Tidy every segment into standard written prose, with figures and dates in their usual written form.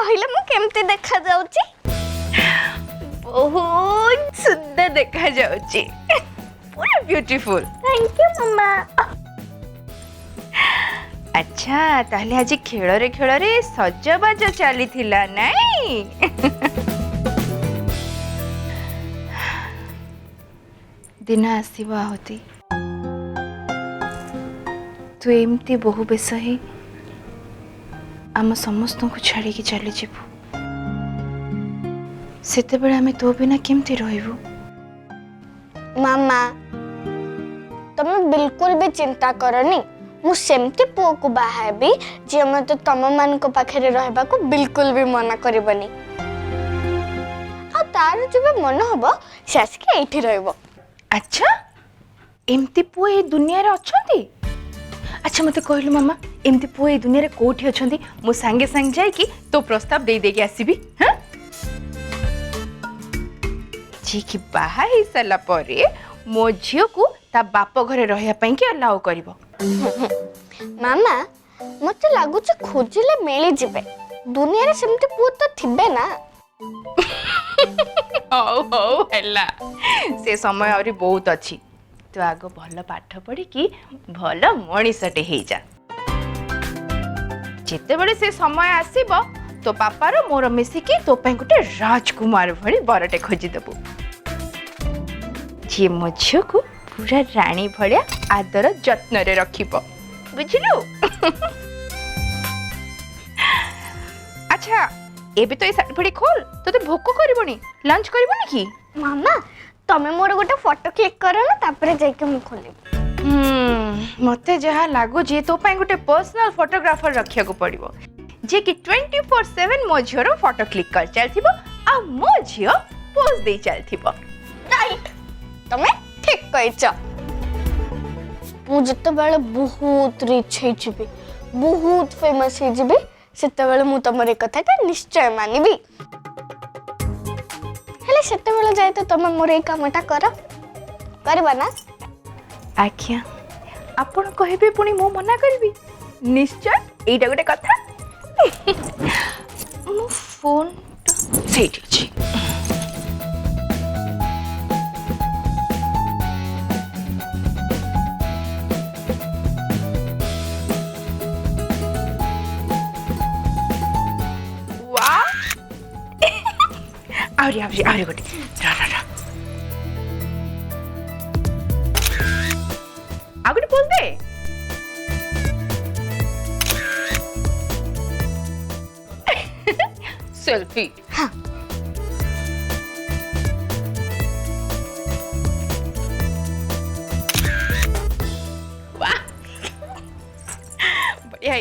कहले मु केमती देखा जाउची? बहुत सुंदर देखा जाउची पूरा ब्यूटीफुल। थैंक यू मम्मा। अच्छा ताहले आज खेल रे सजबाज चली थिला नहीं? दिन आसीबा होती तू एमती बहु बेस ही आम समस्त को छाड़ी की चली जीवु सेते बेले आमे तो बिना केमती रहइबु? मामा तुम बिल्कुल भी चिंता करनी मु सेमती पुओ को बाहाबी जे मते तम मान को पाखरे रहबा को बिल्कुल भी मना करबनी। आ तार जब मन हबो से आसके एठी रहबो। अच्छा एमती पुओ ए दुनिया रे अछंती? अच्छा मते कहलु मामा एमती पुओ ए दुनिया रे कोठी अछंती मो संगे संग जाई कि तो प्रस्ताव दे देगी आसीबी। हां जी कि बाहा ही सला परे मो झियो को ता बाप घरे रहया पई के अलाउ करबो। मामा मते लागुच खोजिले मिली जिबे दुनिया रे सेमती पुओ तो थिबे ना। हो हला से समय आउरी बहुत अछि तो आगो भल पाठ पढ़ी कि भल मनीषटे हे जा जेते बेले से समय आसीबो तो पापार मोर मिसिकी तो पई गुटे राजकुमार भली बरटे खोजी देबो जे मो झियो को पूरा रानी भलिया आदर जत्न रे रखिबो बुझिलु। अच्छा एबे तो ए साड़ी फड़ी खोल तो भोक करबनी लंच करबनी कि? मामा तमे मोर गोटे फोटो क्लिक करो ना तापरे जाई के मु खोले। मते जहा लागो जे तो पई गोटे पर्सनल फोटोग्राफर रखिया को पड़िबो जे कि 24/7 मो झियो फोटो क्लिक कर चलथिबो आ मो झियो पोज दे चलथिबो। राइट तमे ठीक कहछ। मु जत्ते बेले बहुत रिच हे जिबी बहुत फेमस हे जिबी सेते बेले मु तमरे कथाटा निश्चय मानिबी। हेले सेते बेले जाय तो तमे मोर ए कामटा करबा ना? आख्या आपण कहबे पुनी मो मना करबी निश्चय एटा गोटे कथा। मो फोन सेट छी आउरी गोटे आगुटे बोल दे। सेल्फी हां वाह बढ़िया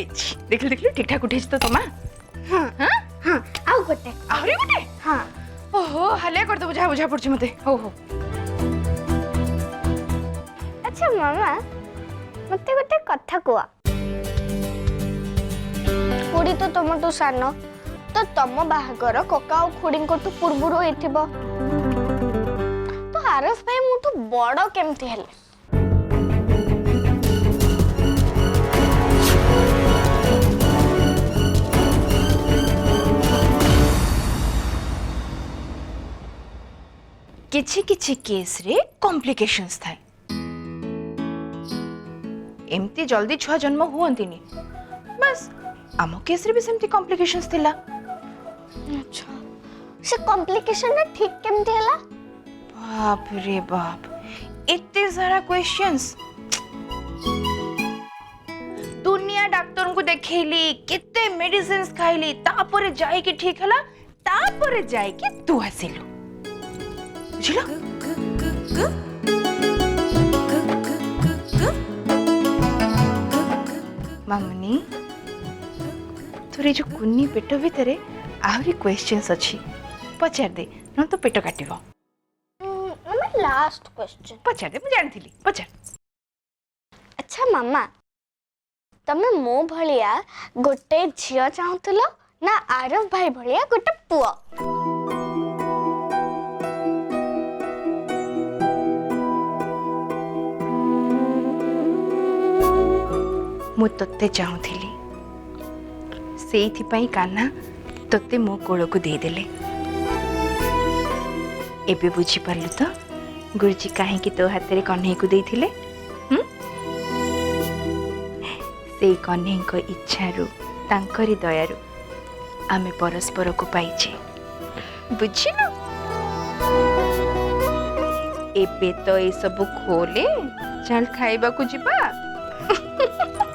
देख ठीक ठाक उठे तो तमा। हां हां हां आउ गोटे आउरी गोटे हां ओहो हले कर दो बुझा पड़छ मते हो। अच्छा मामा मते गोटे कथा कुआ खुड़ी तो तुम तो सान तो तम बाहागर कका और खुड़ी को तो पूर्वरु होइथिबो तो आरफ भाई मु तो बड़ केमती हेले? किछि केस रे कॉम्प्लिकेशंस थाए एमती जल्दी छुआ जन्म हुअंतिनी बस आम केस रे भी सेमती कॉम्प्लिकेशंस थिला। अच्छा से कॉम्प्लिकेशन ना ठीक केमती हला? बाप रे बाप इतने सारा क्वेश्चंस दुनिया डॉक्टर को देखैली केते मेडिसिन्स खाइली तापरे जाई कि ठीक हला तापरे जाई कि तू आसिलु बुझिलो। मामुनी तोरे जो कुन्नी पेट भितरे आहरी क्वेश्चंस अछि पचार दे न तो पेट काटिबो। लास्ट क्वेश्चन पचार दे मु जानथिली पचार। अच्छा मामा तमे मो भलिया गोटे झियो चाहुतलो ना आरव भाई भलिया गोटे पुओ? मु तत्ते चाहुथिली सेइथि पई कान्हा तोते मो कोल को देदेले एबे बुझी पारलु तो गुरुजी काहे तो हाथ रे कन्हई को देथिले से कन्हई को इच्छारू तांकरी दयारू आमे परस्पर को पाइछे बुझिनु एबे तो ए सब खोले चल खाइबा को जिबा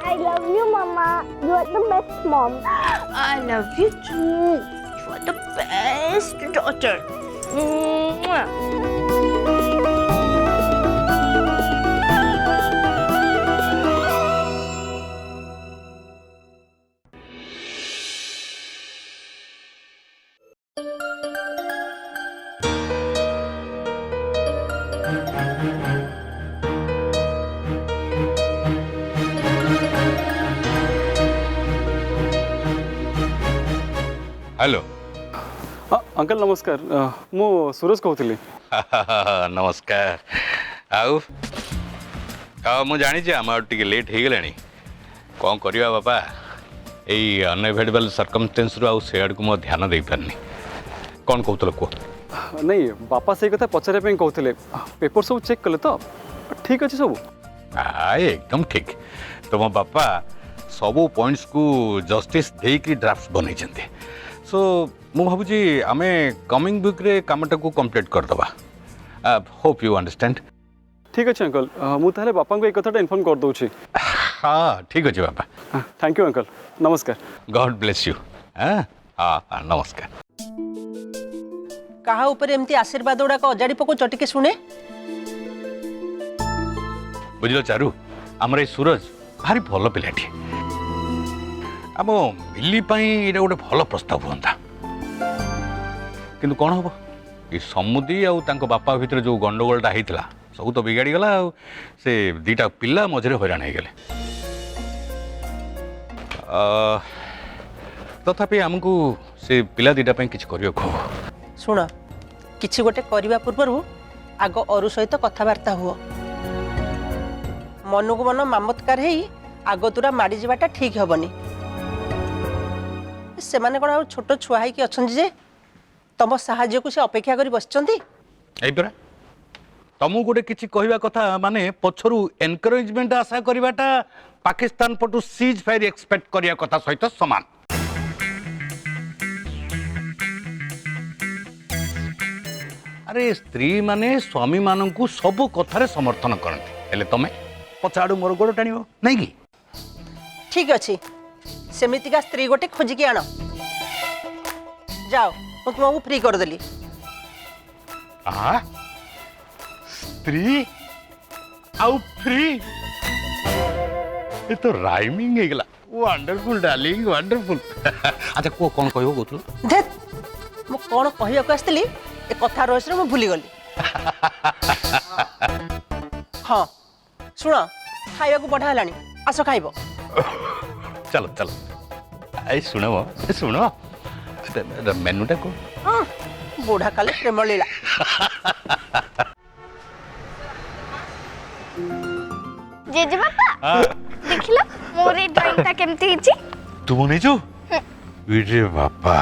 I love you, Mama. You are the best mom. I love you too. You are the best daughter. Hello uncle नमस्कार मु सूरज कहूली नमस्कार आउ मु जानी आम टे लेट हो गला कौन करवा बापा यही अनएवेलेबल सर्कमस्टेंस रु से आड़ को मो ध्यान दे पारनी कौन कहूल कह नहीं बापा से कथा पचारे कहते पेपर सब चेक कले तो ठीक अच्छे सब एकदम ठीक तुम बापा सबू पॉइंट्स को जस्टिस देकी ड्राफ्ट बन सो मु भावुची आमे कमिंग वीक रे कामटा को कंप्लीट कर दबा होप यू अंडरस्टैंड ठीक अच्छे अंकल मु ताले बापा को एक कथाटा इन्फॉर्म कर दूची हाँ ठीक अच्छे बापा थैंक यू अंकल नमस्कार गॉड ब्लेस यू हाँ नमस्कार कहा ऊपर एमती आशीर्वाद गुड़ाक अजाड़ी पकाउच टिके शुणे बुझल चारू आमर सूरज भारी भल पिलाटी आम मिली ये गोटे भल प्रस्ताव हाँ किंतु कौन हम ये समुदी आउ बापा भितर जो गंडगोलटा होता सब तो बिगाड़ी गला से दीटा पिला मझे हैरान हो गले तथापि आमको से पिला दीटा किसी कर शुण किसी गोटे करने पूर्व आग अरु सहित कथबार्ता हुआ मन को मन मामत्कार है आग तुरा माड़ी जावाटा ठीक हेनी से माने कौन छोट छुआ है कि अच्छा जे तुम साहाय्य को से अपेक्षा कर बसचंती एपरा तुमको गोटे किसी कहवा कथा माने पछरु एनकरेजमेंट आशा करवाटा पाकिस्तान पटु सीज फायर एक्सपेक्ट करिया कथा सहित समान अरे स्त्री माने स्वामी माननकु सब कथारे समर्थन करते हेले तमे पछाड़ू मोर गोड़ टाणियो नहीं कि ठीक अच्छे सेमितिका स्त्री गोटे खोजिकी आण जाओ मु तुमको फ्री करदेली स्त्री आउ फ्री ये तो राइमिंग है गला वंडरफुल डार्लिंग वंडरफुल अच्छा को कौन कहबो गोतलो देख मु कौन कहया को आस्तली ए कथा रहस्य मु भूली गली हाँ शुण खाइबा को बढ़ा हलानी आस खाइबो चलो चलो आई सुनो मेनूटा को हाँ बूढ़ा काले प्रेम लीला जेजे बापा देखिला मोर ए ड्राइंगटा केमती हिची तू बनै जो रे बापा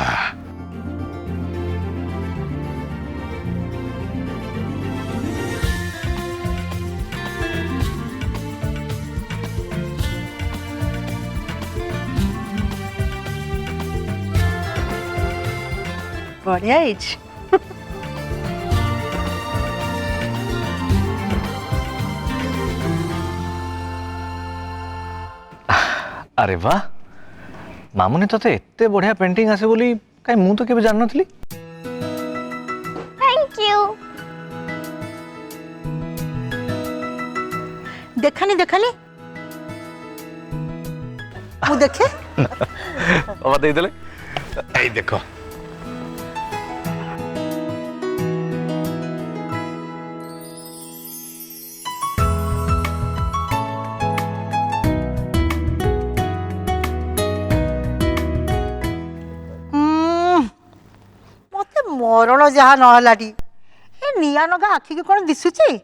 बढ़िया अरे वाह मामुनी तो एते बढ़िया पेंटिंग आसे बोली कहीं मु तो केबे जान नथली थैंक यू देखानी देखानी मु देखे बाबा दे देले ए देखो मरण जहाँ नहलाटी ए निया नगा आखि के कौन दिशुची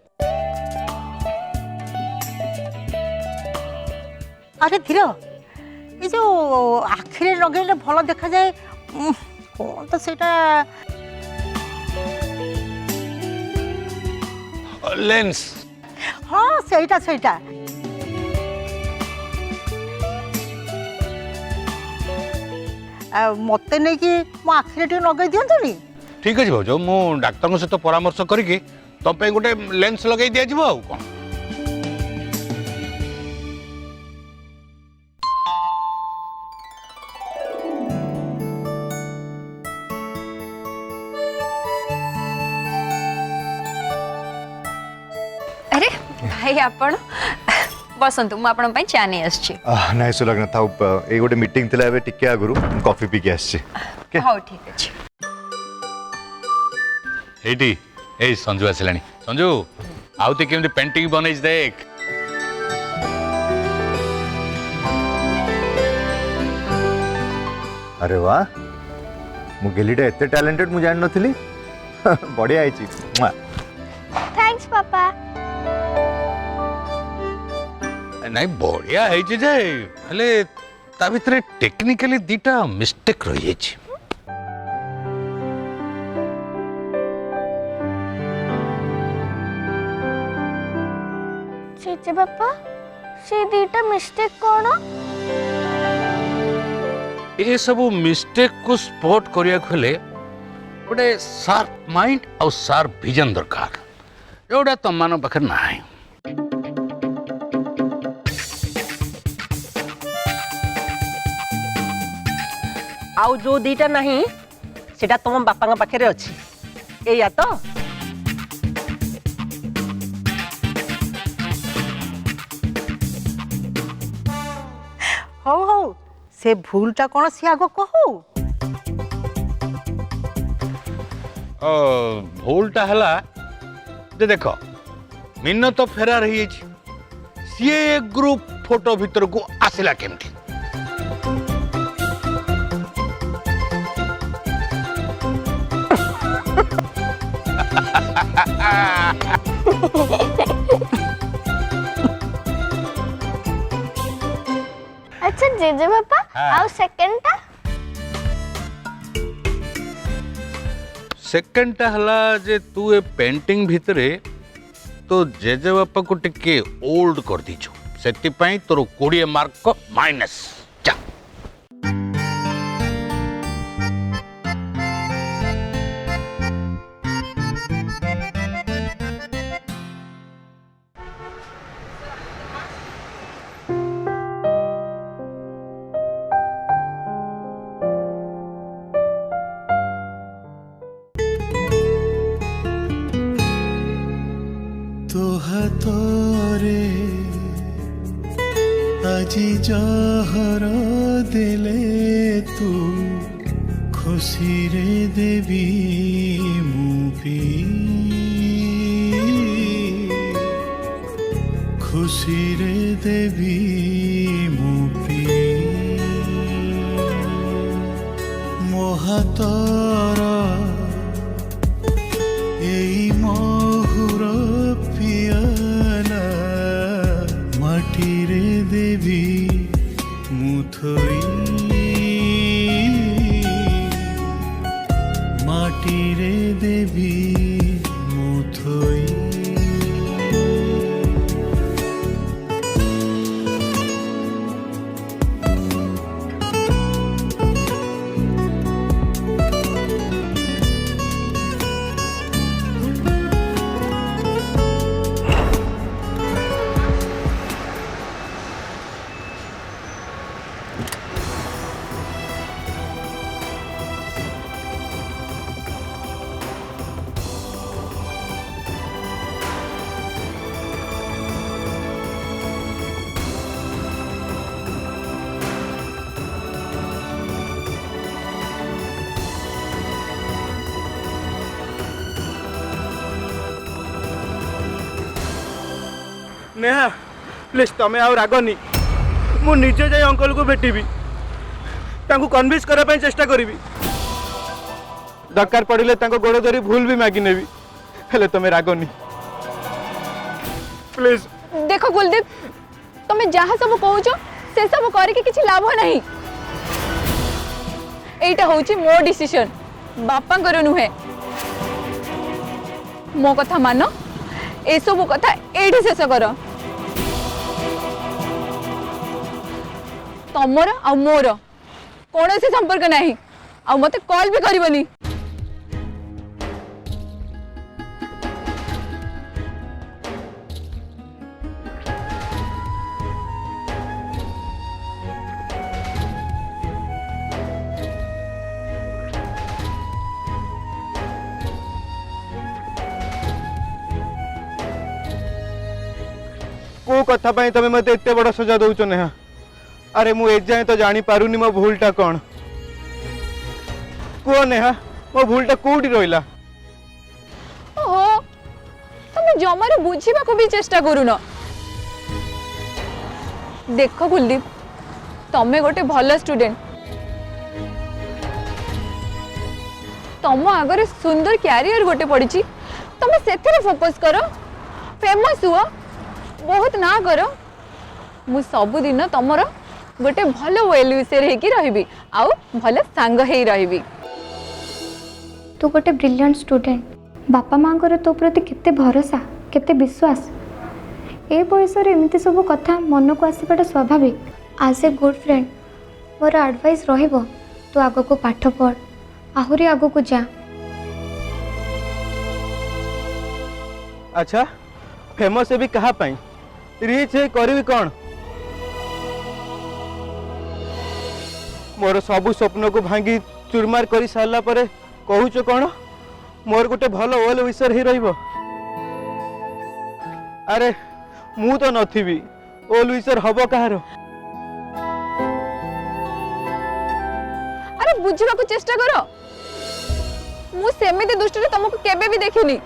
अरे धीर ये जो आखिरे लगेले भल देखा जाए कौन तो सेटा लेंस हाँ सेटा सेटा मते नहीं कि मो आखिरे टे नगै दियंतुनी ठीक अच्छे भाज मु डाक्तर सहित परामर्श करके तुम पे गोटे लेंस लगे दि जाव आ कौन अरे भाई आपण बसंतु मु आपण पई चा नै आछी नाइ सुलग्न था ए गोटे मीटिंग थिला एबे टिके आगुरु कॉफी पी के आछी हाउ ठीक अछि एटी ए संजू आसिलानी संजू आउते केमती पेंटिंग बनैस देख अरे वाह मु गेलीटा एते टैलेंटेड मु जान नथिली बढ़िया आइची थैंक्स पापा। नहीं बढ़िया है जे हेले ता भितरे टेक्निकली दीटा मिस्टेक रही जाइए चेचे पापा से दीटा मिस्टेक कौन ये सब मिस्टेक को स्पॉट करिया खोले गोटे शार्प माइंड और शार्प विजन दरकार जोड़ा तुम मान पाखे ना आउ जो दीटा नहीं सेटा तुम बापा पाखे अच्छी एया तो हौ हौ से भूलटा कौन सी आगो कहू भूलटा हला जे देख मीन तो फेरार हो सी ग्रुप फोटो भीतर को आसला केमती अच्छा जेजे पापा आउ सेकंड हला जे तू ए पेंटिंग भितरे तो जेजे बापा को टिके ओल्ड कर दीछु सेति पई तोर 20 मार्क को माइनस जा तोरे আজি जहर देले तू खुशी रे देवी मुपी खुशी रे देवी मुपी मोहातर এই মহুর পিয়ালা মাটিরে দেবী মুথই মাটিরে দেবী মুথই नेहा प्लीज तमें आउ रागनी मु निजे जाई अंकल को भेटिबी तांको कन्विंस करा पई चेष्टा करिवि दरकार पड़िले तांको गोड़ धरी भूल भी मागी नेबी हेले तमें रागनी प्लीज देखो कुलदीप तुम्हें जहाँ सब कहूच से सब करके किसी लाभ नहीं एटा होची मो डिसीजन बापांकर नुहे मो कथा मान ए सब कथा एठी शेष कर तमर आ मोर कौन से संपर्क नहीं आ मते कॉल भी करबनी को कथा पाई तमे मते एते बड़ सजा दउछ नेहा अरे मु एज जाए तो जानी पारुनी मो भूलटा कौन को नेहा मो भूलटा कोठी रहिला ओहो तुम जमार बुझीबा को भी चेष्टा करूनो देखो कुलदीप तमे गोटे भल स्टूडेंट तम आगरे सुंदर कैरियर गोटे पड़ी तमे सेथिरे फोकस करो फेमस हुआ बहुत ना करो मु सब दिन तमर गोटे भल वेल विषय हेकी रहिबी आउ भल सांग हेई रहिबी तू गोटे ब्रिलियंट स्टूडेंट बापा माँ तो प्रति केते भरोसा केते विश्वास ए बयस एमती सब कथा मन को आसवाटा स्वाभाविक आज a good friend more advice रहिबो तू आगो को पाठ पढ़ आहुरी आगो को जा अच्छा फेमस भी कहा पाई रिच है करी कौन मोर सबु स्वप्न को भांगी चुरमार कर सारा पर कहूच कौन मोर गोटे भल ओल विषय ही रहिबो अरे मु तो नथिबी ओल विषय हबो कहार अरे बुझिबा को चेष्टा करो मु सेमिति दृष्टि तुमको केबे भी देखिनी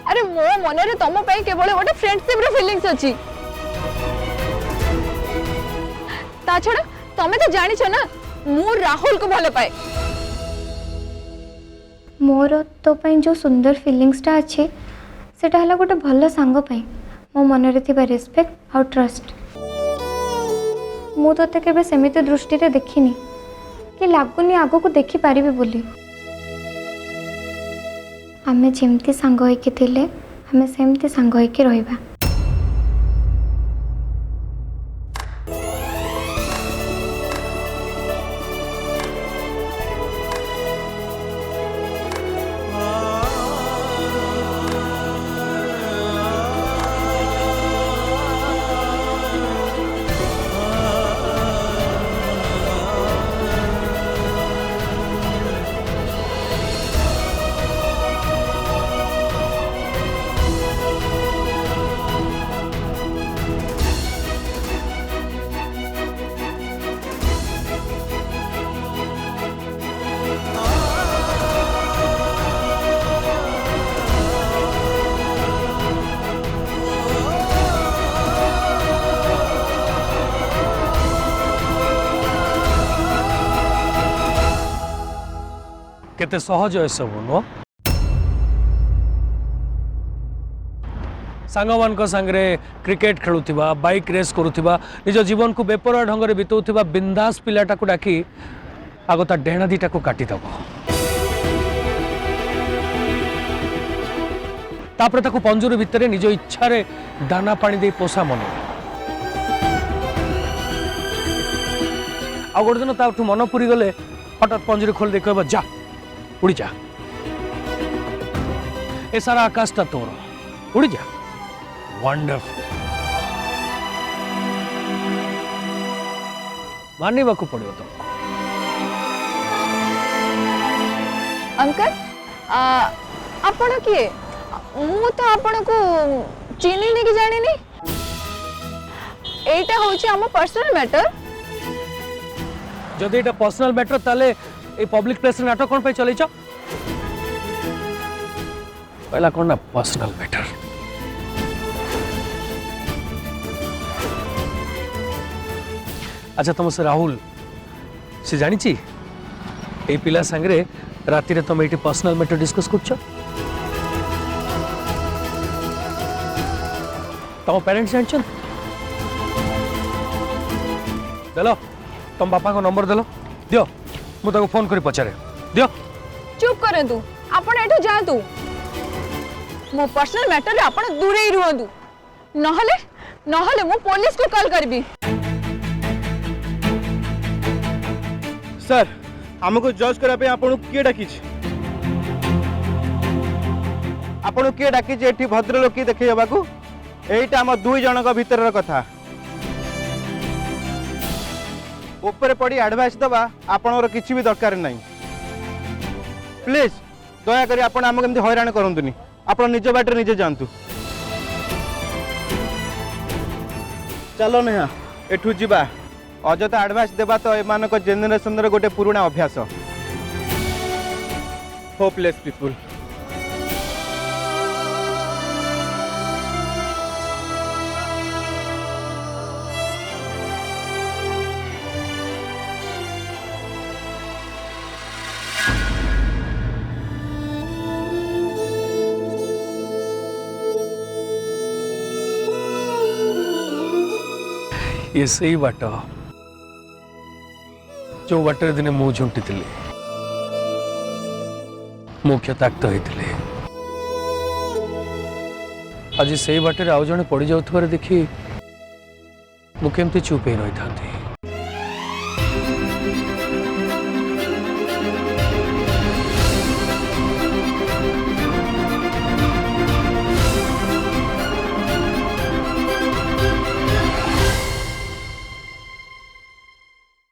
अरे मो मन रे तुम पई केवल गोटे फ्रेंडशिप रे फीलिंग्स अछि ता छड़ा तमे तो जानि छ ना मु राहुल को भल पाए मोर तो पई जो सुंदर फीलिंग्सटा अच्छे सेटा हला गोटे भल सांग पई मो मन रे थिबा रेस्पेक्ट और ट्रस्ट मु तोते केबे सेमिति दृष्टि रे देखिनी कि लागुनी आगो को देखि पारिबे बोली आमे जेमती सांग होइके थिले आमे सेमती सांग होइके रहिबा केते सहज ए सब नो सांगमान संगे क्रिकेट खेलुथिबा बाइक रेस करुथिबा निज जीवन को बेपरवा ढंग रे बितौथिबा बिंदास पिलाटा को डाकी आगता डेणा दीटा को काटी दब तापर ताको पंजूर भितर निज इच्छा रे दाना पानी दे पोषा मन आ गोटे दिन ताठू मन पूरी गले हठात पंजूरी खोल दे कहबा जा उड़ी जा ए सारा आकाशटा तोर उड़ी जा वंडरफुल मानिबा को पड़ियो तो अंकल आपण किए मु तो आपण को चिनी नहीं कि जानी नहीं एटा होची हम पर्सनल मैटर जदि एटा पर्सनल मैटर ताले ए पब्लिक प्लेस रे नाटक कोन पे चलै छ पहला कोन ना पर्सनल मैटर अच्छा तुम से राहुल से जानी ची ए पिला संगे राति रे तुम एटी पर्सनल मैटर डिस्कस करछ तुम पेरेंट्स जानछन चलो तुम बापा को नंबर देलो दियो मुझे फोन करी पचारे दियो। चुप करंतु आपण एठू जातु मो पर्सनल मैटर रे आपण दूरे ही रुहंतु नहले नहले मु पुलिस को कॉल करबी। सर हमको जज करा पे आपन किए डाकी आपन किए डाकी एठी भद्रलोकी देखै हेबाकू एइटा हम दुई जनक भीतर कथा ऊपर पड़ी एडवाइस दबा आपणर किसी भी दरकार नहीं प्लीज दया करी आपण आम केमती हैरान करंतुनी आपण निज बाटर निजे जानतु चलो नेहा एठू जीवा अजथा एडवाइस देबा तो एमानक जेनेरेशन रे गोटे पुराना अभ्यास होपलेस पीपुल। ये सही बाट जो बाटर दिने मु झुंटी मुख्य ताक्त होते आज से बाटर आउ जड़े पड़ जाऊ देखी मुझे चुप ही रही था।